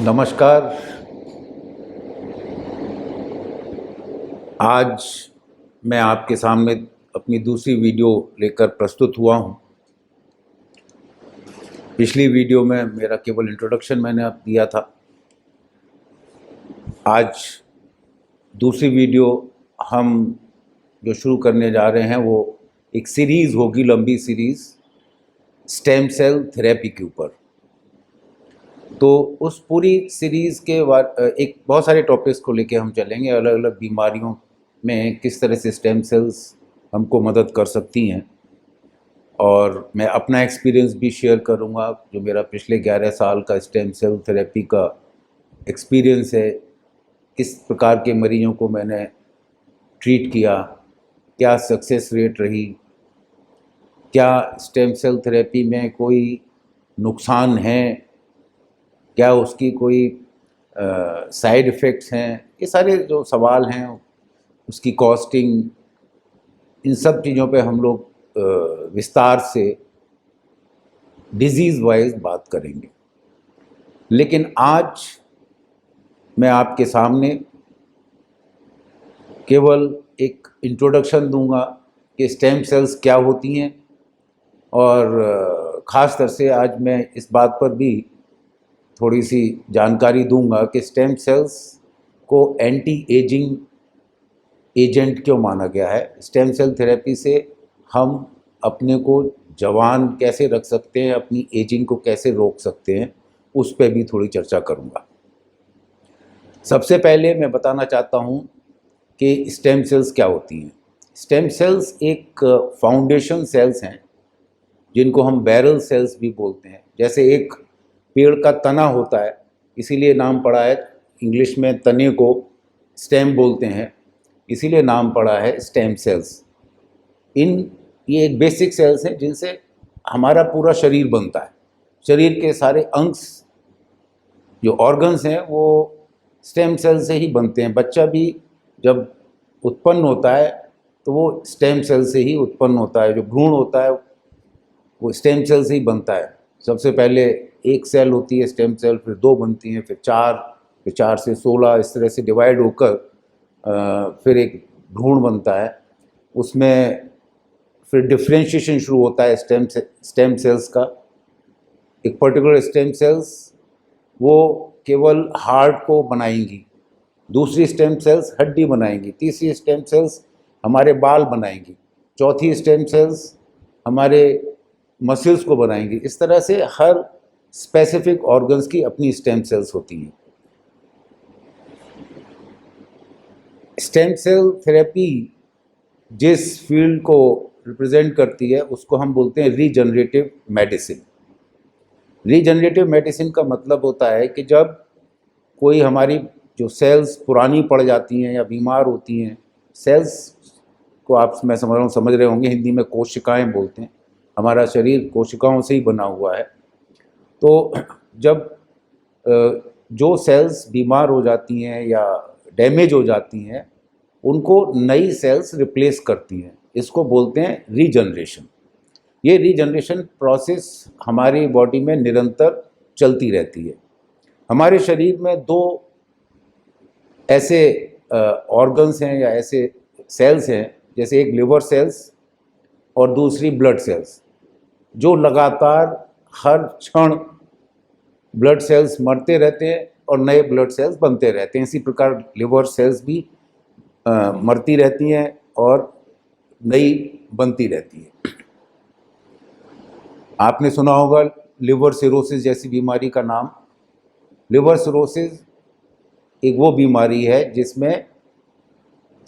नमस्कार। आज मैं आपके सामने अपनी दूसरी वीडियो लेकर प्रस्तुत हुआ हूँ। पिछली वीडियो में मेरा केवल इंट्रोडक्शन मैंने आप दिया था। आज दूसरी वीडियो हम जो शुरू करने जा रहे हैं वो एक सीरीज़ होगी, लंबी सीरीज़ स्टेम सेल थेरेपी के ऊपर। तो उस पूरी सीरीज़ के एक बहुत सारे टॉपिक्स को लेके हम चलेंगे, अलग अलग बीमारियों में किस तरह से स्टेम सेल्स हमको मदद कर सकती हैं। और मैं अपना एक्सपीरियंस भी शेयर करूंगा, जो मेरा पिछले 11 साल का स्टेम सेल थेरेपी का एक्सपीरियंस है, किस प्रकार के मरीजों को मैंने ट्रीट किया, क्या सक्सेस रेट रही, क्या स्टेम सेल थेरेपी में कोई नुकसान है, क्या उसकी कोई साइड इफ़ेक्ट्स हैं। ये सारे जो सवाल हैं, उसकी कॉस्टिंग, इन सब चीज़ों पे हम लोग विस्तार से डिजीज़ वाइज बात करेंगे। लेकिन आज मैं आपके सामने केवल एक इंट्रोडक्शन दूंगा कि स्टेम सेल्स क्या होती हैं, और ख़ास तौर से आज मैं इस बात पर भी थोड़ी सी जानकारी दूंगा कि स्टेम सेल्स को एंटी एजिंग एजेंट क्यों माना गया है। स्टेम सेल थेरेपी से हम अपने को जवान कैसे रख सकते हैं, अपनी एजिंग को कैसे रोक सकते हैं, उस पर भी थोड़ी चर्चा करूंगा। सबसे पहले मैं बताना चाहता हूं कि स्टेम सेल्स क्या होती हैं। स्टेम सेल्स एक फाउंडेशन सेल्स हैं, जिनको हम बैरल सेल्स भी बोलते हैं। जैसे एक पेड़ का तना होता है, इसीलिए नाम पड़ा है, इंग्लिश में तने को स्टेम बोलते हैं, इसीलिए नाम पड़ा है स्टेम सेल्स। ये एक बेसिक सेल्स हैं जिनसे हमारा पूरा शरीर बनता है। शरीर के सारे अंग्स, जो ऑर्गन्स हैं, वो स्टेम सेल से ही बनते हैं। बच्चा भी जब उत्पन्न होता है तो वो स्टेम सेल से ही उत्पन्न होता है। जो भ्रूण होता है वो स्टेम सेल से ही बनता है। सबसे पहले एक सेल होती है स्टेम सेल, फिर 2 बनती हैं, फिर 4, फिर 4 से 16, इस तरह से डिवाइड होकर फिर एक भ्रूण बनता है। उसमें फिर डिफ्रेंशिएशन शुरू होता है स्टेम सेल्स का। एक पर्टिकुलर स्टेम सेल्स वो केवल हार्ट को बनाएंगी, दूसरी स्टेम सेल्स हड्डी बनाएंगी, तीसरी स्टेम सेल्स हमारे बाल बनाएंगी, चौथी स्टेम सेल्स हमारे मसल्स को बनाएंगी। इस तरह से हर स्पेसिफिक ऑर्गन्स की अपनी स्टेम सेल्स होती हैं। स्टेम सेल थेरेपी जिस फील्ड को रिप्रेजेंट करती है उसको हम बोलते हैं रीजनरेटिव मेडिसिन। रीजनरेटिव मेडिसिन का मतलब होता है कि जब कोई हमारी जो सेल्स पुरानी पड़ जाती हैं या बीमार होती हैं, सेल्स को आप मैं समझ रहे होंगे, हिंदी में कोशिकाएं बोलते हैं। हमारा शरीर कोशिकाओं से ही बना हुआ है। तो जब जो सेल्स बीमार हो जाती हैं या डैमेज हो जाती हैं, उनको नई सेल्स रिप्लेस करती हैं। इसको बोलते हैं रीजनरेशन। ये रीजनरेशन प्रोसेस हमारी बॉडी में निरंतर चलती रहती है। हमारे शरीर में 2 ऐसे ऑर्गन्स हैं या ऐसे सेल्स हैं, जैसे एक लिवर सेल्स और दूसरी ब्लड सेल्स, जो लगातार हर क्षण ब्लड सेल्स मरते रहते हैं और नए ब्लड सेल्स बनते रहते हैं। इसी प्रकार लिवर सेल्स भी मरती रहती हैं और नई बनती रहती है। आपने सुना होगा लिवर सिरोसिस जैसी बीमारी का नाम। लिवर सिरोसिस एक वो बीमारी है जिसमें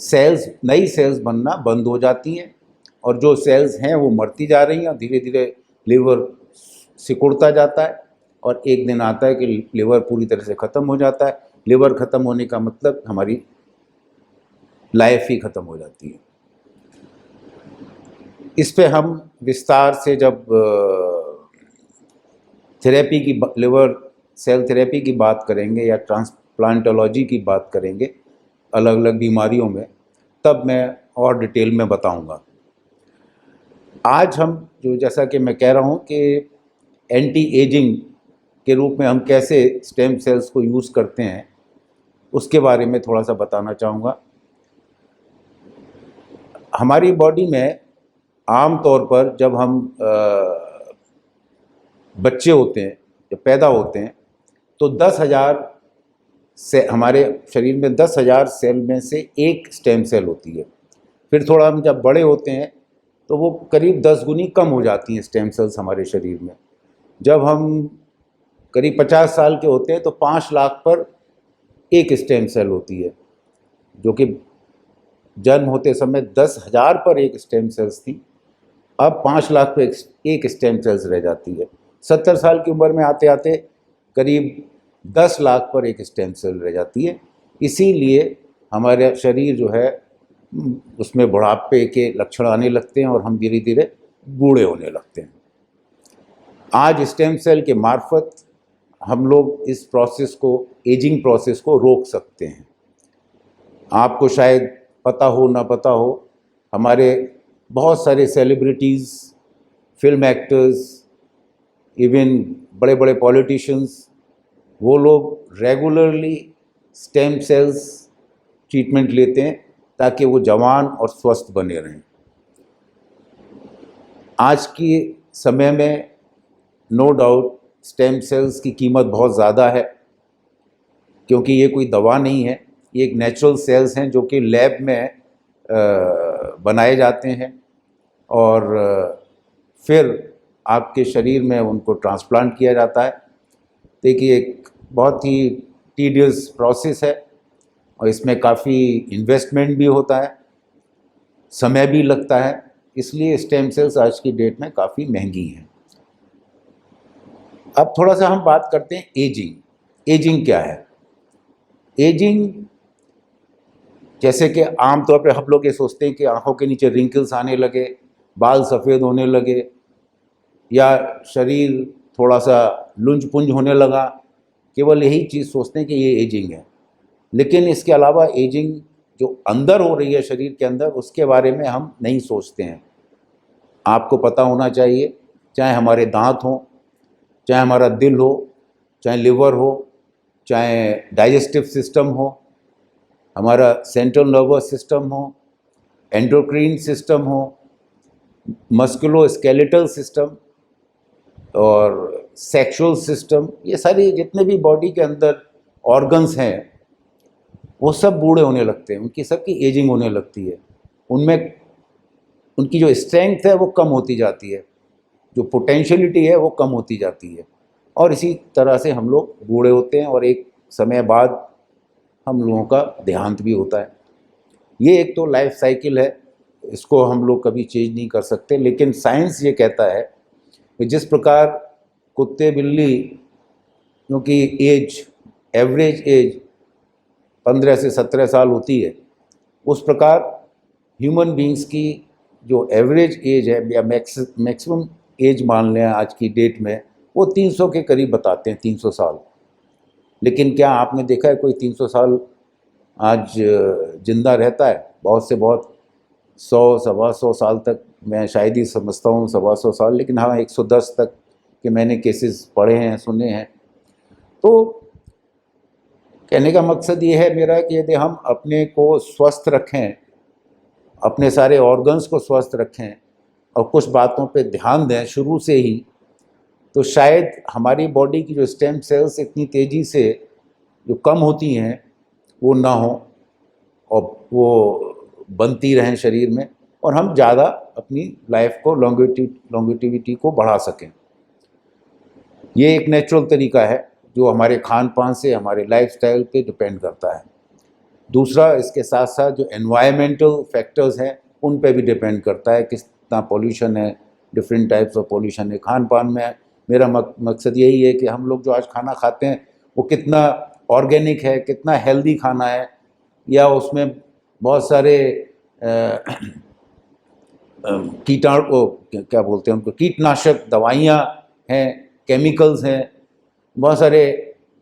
नई सेल्स बनना बंद हो जाती हैं, और जो सेल्स हैं वो मरती जा रही हैं। धीरे धीरे लिवर सिकुड़ता जाता है और एक दिन आता है कि लिवर पूरी तरह से ख़त्म हो जाता है। लिवर ख़त्म होने का मतलब हमारी लाइफ ही ख़त्म हो जाती है। इस पे हम विस्तार से जब थेरेपी की लिवर सेल थेरेपी की बात करेंगे या ट्रांसप्लांटोलॉजी की बात करेंगे अलग अलग बीमारियों में, तब मैं और डिटेल में बताऊंगा। आज हम जैसा कि मैं कह रहा हूं कि एंटी एजिंग के रूप में हम कैसे स्टेम सेल्स को यूज़ करते हैं उसके बारे में थोड़ा सा बताना चाहूँगा। हमारी बॉडी में आम तौर पर जब हम बच्चे होते हैं, जब पैदा होते हैं, तो 10,000 से हमारे शरीर में 10,000 सेल में से एक स्टेम सेल होती है। फिर थोड़ा हम जब बड़े होते हैं तो वो करीब 10 गुनी कम हो जाती हैं स्टेम सेल्स हमारे शरीर में। जब हम करीब 50 साल के होते हैं तो 5 लाख पर एक स्टेम सेल होती है, जो कि जन्म होते समय 10,000 पर एक स्टेम सेल्स थी, अब 5 लाख पर एक स्टेम सेल्स रह जाती है। 70 साल की उम्र में आते आते करीब 10 लाख पर एक स्टेम सेल रह जाती है। इसीलिए हमारा शरीर जो है उसमें बुढ़ापे के लक्षण आने लगते हैं और हम धीरे धीरे बूढ़े होने लगते हैं। आज स्टेम सेल के मार्फत हम लोग इस प्रोसेस को, एजिंग प्रोसेस को रोक सकते हैं। आपको शायद पता हो ना पता हो, हमारे बहुत सारे सेलिब्रिटीज़, फिल्म एक्टर्स, इवन बड़े बड़े पॉलिटिशियंस, वो लोग रेगुलरली स्टेम सेल्स ट्रीटमेंट लेते हैं ताकि वो जवान और स्वस्थ बने रहें। आज के समय में नो डाउट स्टेम सेल्स की कीमत बहुत ज़्यादा है, क्योंकि ये कोई दवा नहीं है, ये एक नेचुरल सेल्स हैं जो कि लैब में बनाए जाते हैं और फिर आपके शरीर में उनको ट्रांसप्लांट किया जाता है। देखिए, एक बहुत ही टीडियस प्रोसेस है और इसमें काफ़ी इन्वेस्टमेंट भी होता है, समय भी लगता है, इसलिए स्टेम सेल्स आज की डेट में काफ़ी महंगी हैं। अब थोड़ा सा हम बात करते हैं एजिंग। एजिंग क्या है? एजिंग, जैसे कि आम तौर पे हम लोग ये सोचते हैं कि आंखों के नीचे रिंकल्स आने लगे, बाल सफ़ेद होने लगे या शरीर थोड़ा सा लुंज पुंज होने लगा, केवल यही चीज़ सोचते हैं कि ये एजिंग है। लेकिन इसके अलावा एजिंग जो अंदर हो रही है शरीर के अंदर, उसके बारे में हम नहीं सोचते हैं। आपको पता होना चाहिए, चाहे हमारे दांत हों, चाहे हमारा दिल हो, चाहे लिवर हो, चाहे डाइजेस्टिव सिस्टम हो, हमारा सेंट्रल नर्वस सिस्टम हो, एंडोक्रीन सिस्टम हो, मस्कुलोस्केलेटल सिस्टम और सेक्सुअल सिस्टम, ये सारे जितने भी बॉडी के अंदर ऑर्गन्स हैं वो सब बूढ़े होने लगते हैं, उनकी सबकी एजिंग होने लगती है। उनमें उनकी जो स्ट्रेंथ है वो कम होती जाती है, जो पोटेंशियलिटी है वो कम होती जाती है, और इसी तरह से हम लोग बूढ़े होते हैं और एक समय बाद हम लोगों का देहांत भी होता है। ये एक तो लाइफ साइकिल है, इसको हम लोग कभी चेंज नहीं कर सकते। लेकिन साइंस ये कहता है कि जिस प्रकार कुत्ते बिल्ली, क्योंकि एज, एवरेज एज 15 से 17 साल होती है, उस प्रकार ह्यूमन बींग्स की जो एवरेज एज है या मैक्सिमम एज मान लें आज की डेट में, वो 300 के करीब बताते हैं, 300 साल। लेकिन क्या आपने देखा है कोई 300 साल आज जिंदा रहता है? बहुत से बहुत 100 सवा 100 साल तक मैं शायद ही समझता हूँ, सवा 100 साल, लेकिन हाँ 110 तक के मैंने केसेस पढ़े हैं, सुने हैं। तो कहने का मकसद ये है मेरा कि यदि हम अपने को स्वस्थ रखें, अपने सारे ऑर्गन्स को स्वस्थ रखें और कुछ बातों पे ध्यान दें शुरू से ही, तो शायद हमारी बॉडी की जो स्टेम सेल्स इतनी तेज़ी से जो कम होती हैं वो ना हो और वो बनती रहें शरीर में, और हम ज़्यादा अपनी लाइफ को लॉन्गेटिविटी को बढ़ा सकें। ये एक नेचुरल तरीका है जो हमारे खान पान से, हमारे लाइफस्टाइल पे डिपेंड करता है। दूसरा, इसके साथ साथ जो एनवायरमेंटल फैक्टर्स हैं उन पे भी डिपेंड करता है, कितना पॉल्यूशन है, डिफरेंट टाइप्स ऑफ पॉल्यूशन है खान पान में। मेरा मकसद यही है कि हम लोग जो आज खाना खाते हैं वो कितना ऑर्गेनिक है, कितना हेल्दी खाना है, या उसमें बहुत सारे कीटाणु, क्या बोलते हैं उनको, कीटनाशक दवाइयाँ हैं, केमिकल्स हैं, बहुत सारे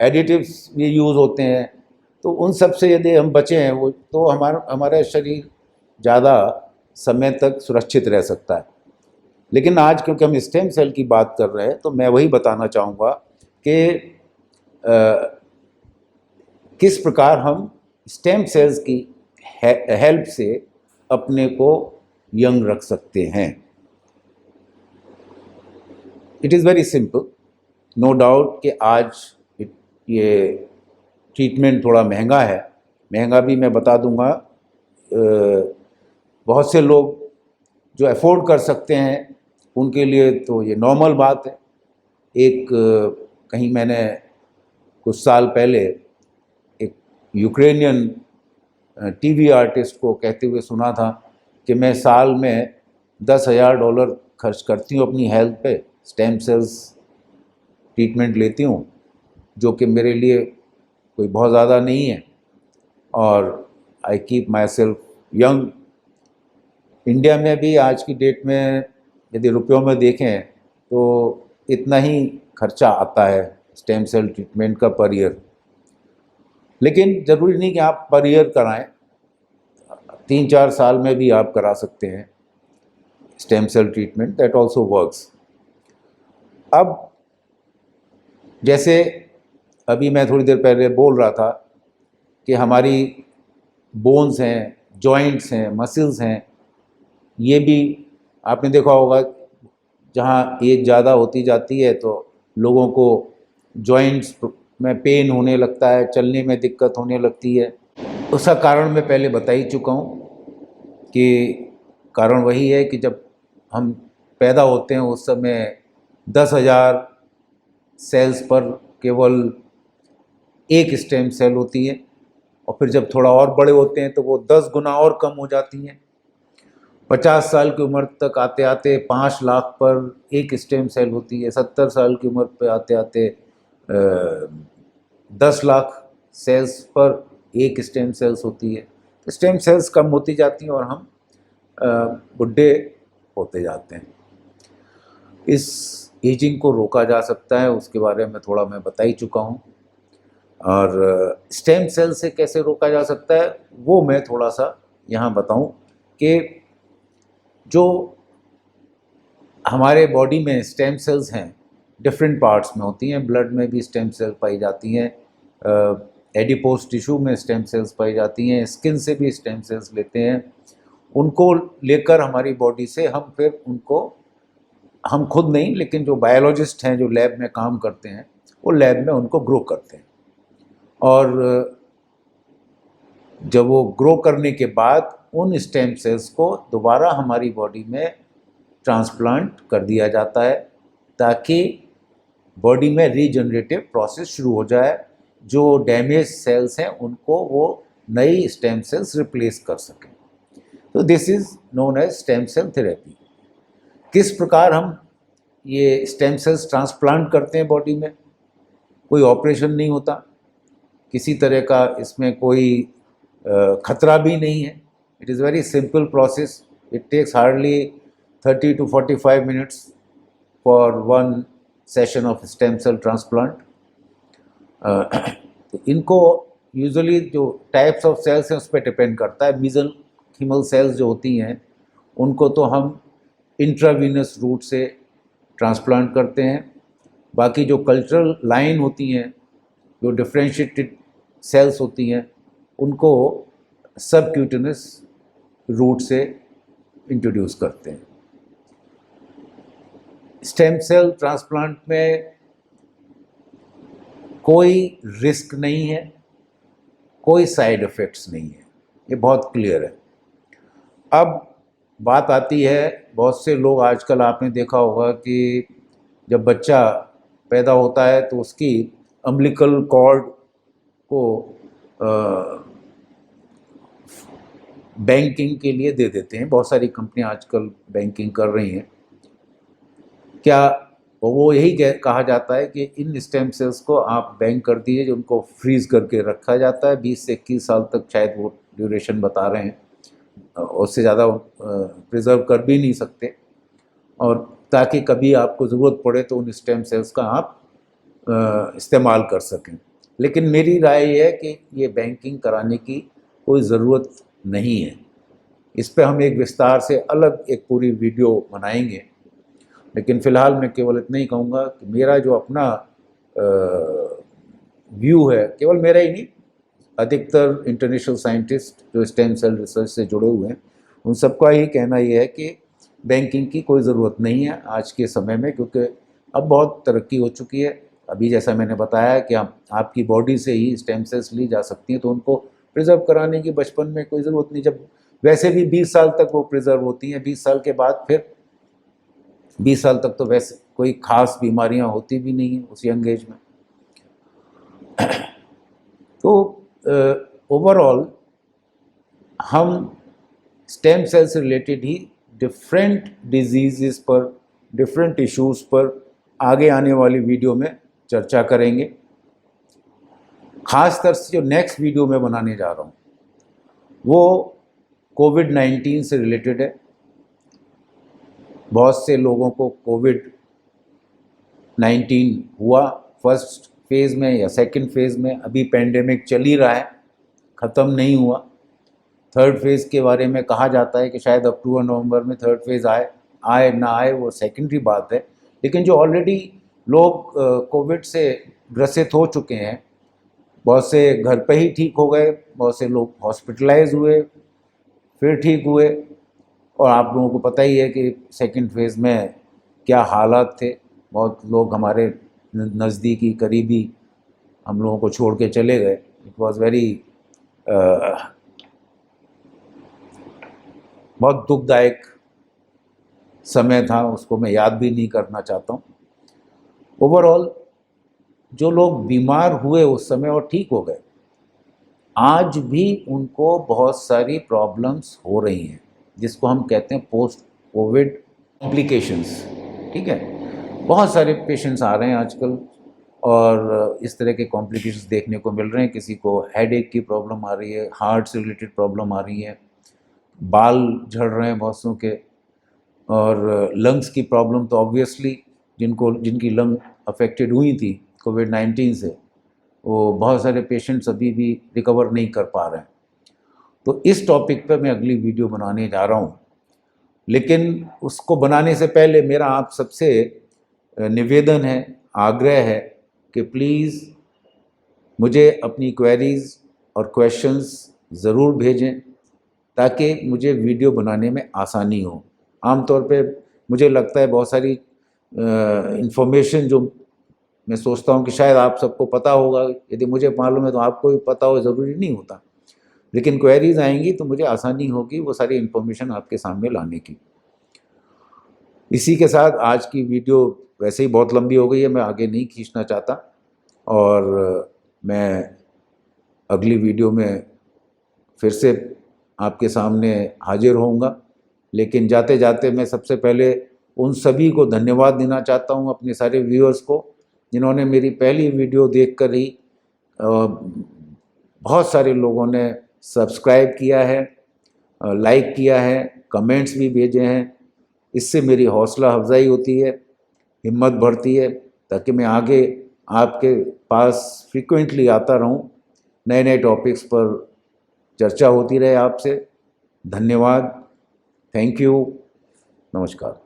एडिटिव्स भी यूज़ होते हैं। तो उन सब से यदि हम बचें हैं वो, तो हमारा शरीर ज़्यादा समय तक सुरक्षित रह सकता है। लेकिन आज क्योंकि हम स्टेम सेल की बात कर रहे हैं, तो मैं वही बताना चाहूँगा कि किस प्रकार हम स्टेम सेल्स की हेल्प से अपने को यंग रख सकते हैं। It is very simple, no doubt कि आज ये ट्रीटमेंट थोड़ा महंगा है, महंगा भी मैं बता दूंगा। बहुत से लोग जो अफोर्ड कर सकते हैं उनके लिए तो ये नॉर्मल बात है। एक कहीं मैंने कुछ साल पहले एक यूक्रेनियन टीवी आर्टिस्ट को कहते हुए सुना था कि मैं साल में $10,000 खर्च करती हूँ अपनी हेल्थ पे, स्टेम सेल्स ट्रीटमेंट लेती हूँ, जो कि मेरे लिए कोई बहुत ज़्यादा नहीं है, और I keep my self young. India में भी आज की डेट में यदि रुपयों में देखें तो इतना ही खर्चा आता है स्टेम सेल ट्रीटमेंट का पर ईयर। लेकिन ज़रूरी नहीं कि आप पर ईयर कराएं, 3-4 साल में भी आप करा सकते हैं stem cell treatment, that also works. अब जैसे अभी मैं थोड़ी देर पहले बोल रहा था कि हमारी बोन्स हैं, जॉइंट्स हैं, मसल्स हैं, ये भी आपने देखा होगा जहाँ एज ज़्यादा होती जाती है तो लोगों को जॉइंट्स में पेन होने लगता है, चलने में दिक्कत होने लगती है। उसका कारण मैं पहले बता ही चुका हूँ कि कारण वही है कि जब हम पैदा होते हैं उस समय 10,000 सेल्स पर केवल एक स्टेम सेल होती है, और फिर जब थोड़ा और बड़े होते हैं तो वो 10 गुना और कम हो जाती हैं। 50 साल की उम्र तक आते आते 5 लाख पर एक स्टेम सेल होती है, 70 साल की उम्र पे आते आते 10 लाख सेल्स पर एक स्टेम सेल्स होती है। स्टेम सेल्स कम होती जाती हैं और हम बुढ़े होते जाते हैं। इस एजिंग को रोका जा सकता है, उसके बारे में थोड़ा मैं बता ही चुका हूँ। और स्टेम सेल से कैसे रोका जा सकता है वो मैं थोड़ा सा यहाँ बताऊँ कि जो हमारे बॉडी में स्टेम सेल्स हैं डिफरेंट पार्ट्स में होती हैं। ब्लड में भी स्टेम सेल पाई जाती हैं, एडिपोज टिश्यू में स्टेम सेल्स पाई जाती हैं, स्किन से भी स्टेम सेल्स लेते हैं। उनको लेकर हमारी बॉडी से हम फिर उनको, हम खुद नहीं लेकिन जो बायोलॉजिस्ट हैं जो लैब में काम करते हैं वो लैब में उनको ग्रो करते हैं, और जब वो ग्रो करने के बाद उन स्टेम सेल्स को दोबारा हमारी बॉडी में ट्रांसप्लांट कर दिया जाता है ताकि बॉडी में रीजनरेटिव प्रोसेस शुरू हो जाए। जो डैमेज सेल्स हैं उनको वो नई स्टेम सेल्स रिप्लेस कर सकें। तो this is known as stem cell therapy. किस प्रकार हम ये स्टेम सेल्स ट्रांसप्लांट करते हैं बॉडी में? कोई ऑपरेशन नहीं होता, किसी तरह का इसमें कोई खतरा भी नहीं है। It is very simple process. It takes hardly 30 to 45 minutes for one session of stem cell transplant. तो इनको यूजुअली जो टाइप्स ऑफ सेल्स हैं उस पर डिपेंड करता है। मीज़ेंकिमल सेल्स जो होती हैं उनको तो हम इंट्रावीनस रूट से ट्रांसप्लांट करते हैं। बाकी जो कल्चरल लाइन होती हैं, जो डिफ्रेंशिएटेड सेल्स होती हैं, उनको सबक्यूटेनस रूट से इंट्रोड्यूस करते हैं। स्टेम सेल ट्रांसप्लांट में कोई रिस्क नहीं है, कोई साइड इफ़ेक्ट्स नहीं है, ये बहुत क्लियर है। अब बात आती है, बहुत से लोग आजकल आपने देखा होगा कि जब बच्चा पैदा होता है तो उसकी अम्बिलिकल कॉर्ड को बैंकिंग के लिए दे देते हैं। बहुत सारी कंपनियां आजकल बैंकिंग कर रही हैं। क्या वो यही कहा जाता है कि इन स्टेम सेल्स को आप बैंक कर दीजिए, जो उनको फ्रीज़ करके रखा जाता है 20 से 21 साल तक, शायद वो ड्यूरेशन बता रहे हैं, उससे ज़्यादा प्रिजर्व कर भी नहीं सकते, और ताकि कभी आपको ज़रूरत पड़े तो उन स्टेम सेल्स का आप इस्तेमाल कर सकें। लेकिन मेरी राय ये है कि ये बैंकिंग कराने की कोई ज़रूरत नहीं है। इस पे हम एक विस्तार से अलग एक पूरी वीडियो बनाएंगे, लेकिन फ़िलहाल मैं केवल इतना ही कहूँगा कि मेरा जो अपना व्यू है, केवल मेरा ही नहीं, अधिकतर इंटरनेशनल साइंटिस्ट जो स्टेम सेल रिसर्च से जुड़े हुए हैं उन सबका ही कहना ये है कि बैंकिंग की कोई ज़रूरत नहीं है आज के समय में, क्योंकि अब बहुत तरक्की हो चुकी है। अभी जैसा मैंने बताया कि आपकी बॉडी से ही स्टेम सेल्स ली जा सकती हैं, तो उनको प्रिजर्व कराने की बचपन में कोई ज़रूरत नहीं। जब वैसे भी 20 साल तक वो प्रिजर्व होती हैं, 20 साल के बाद फिर 20 साल तक तो वैसे कोई ख़ास बीमारियां होती भी नहीं हैं उस यंग एज में। तो ओवरऑल हम स्टेम सेल से रिलेटेड ही डिफरेंट डिजीज़ पर, डिफरेंट इश्यूज़ पर आगे आने वाली वीडियो में चर्चा करेंगे। ख़ास तर से जो नेक्स्ट वीडियो में बनाने जा रहा हूँ वो कोविड-19 से रिलेटेड है। बहुत से लोगों को कोविड-19 हुआ फर्स्ट फेज़ में या सेकंड फेज़ में, अभी पेंडेमिक चल ही रहा है, ख़त्म नहीं हुआ। थर्ड फेज़ के बारे में कहा जाता है कि शायद अक्टूबर नवंबर में थर्ड फेज़ आए ना आए वो सेकेंडरी बात है, लेकिन जो ऑलरेडी लोग कोविड से ग्रसित हो चुके हैं, बहुत से घर पे ही ठीक हो गए, बहुत से लोग हॉस्पिटलाइज हुए फिर ठीक हुए, और आप लोगों को पता ही है कि सेकंड फेज़ में क्या हालात थे। बहुत लोग हमारे नज़दीकी करीबी हम लोगों को छोड़ के चले गए। इट वॉज़ वेरी बहुत दुखदायक समय था, उसको मैं याद भी नहीं करना चाहता हूँ। ओवरऑल जो लोग बीमार हुए उस समय और ठीक हो गए, आज भी उनको बहुत सारी प्रॉब्लम्स हो रही हैं, जिसको हम कहते हैं पोस्ट कोविड कॉम्प्लिकेशंस। ठीक है, बहुत सारे पेशेंट्स आ रहे हैं आजकल और इस तरह के कॉम्प्लिकेशंस देखने को मिल रहे हैं। किसी को हेडेक की प्रॉब्लम आ रही है, हार्ट से रिलेटेड प्रॉब्लम आ रही है, बाल झड़ रहे हैं बहुत सौ के, और लंग्स की प्रॉब्लम तो ऑब्वियसली जिनकी लंग अफेक्टेड हुई थी कोविड-19 से, वो बहुत सारे पेशेंट्स अभी भी रिकवर नहीं कर पा रहे हैं। तो इस टॉपिक पर मैं अगली वीडियो बनाने जा रहा हूँ, लेकिन उसको बनाने से पहले मेरा आप सबसे निवेदन है, आग्रह है कि प्लीज़ मुझे अपनी क्वेरीज़ और क्वेश्चंस ज़रूर भेजें ताकि मुझे वीडियो बनाने में आसानी हो। आमतौर पे मुझे लगता है बहुत सारी इन्फॉर्मेशन जो मैं सोचता हूँ कि शायद आप सबको पता होगा, यदि मुझे मालूम है तो आपको भी पता हो, ज़रूरी नहीं होता, लेकिन क्वेरीज़ आएंगी तो मुझे आसानी होगी वो सारी इन्फॉर्मेशन आपके सामने लाने की। इसी के साथ आज की वीडियो वैसे ही बहुत लंबी हो गई है, मैं आगे नहीं खींचना चाहता, और मैं अगली वीडियो में फिर से आपके सामने हाजिर होऊंगा। लेकिन जाते जाते मैं सबसे पहले उन सभी को धन्यवाद देना चाहता हूं, अपने सारे व्यूअर्स को, जिन्होंने मेरी पहली वीडियो देखकर ही बहुत सारे लोगों ने सब्सक्राइब किया है, लाइक किया है, कमेंट्स भी भेजे हैं। इससे मेरी हौसला अफजाई होती है, हिम्मत बढ़ती है, ताकि मैं आगे आपके पास फ्रीक्वेंटली आता रहूं, नए नए टॉपिक्स पर चर्चा होती रहे आपसे। धन्यवाद, थैंक यू, नमस्कार।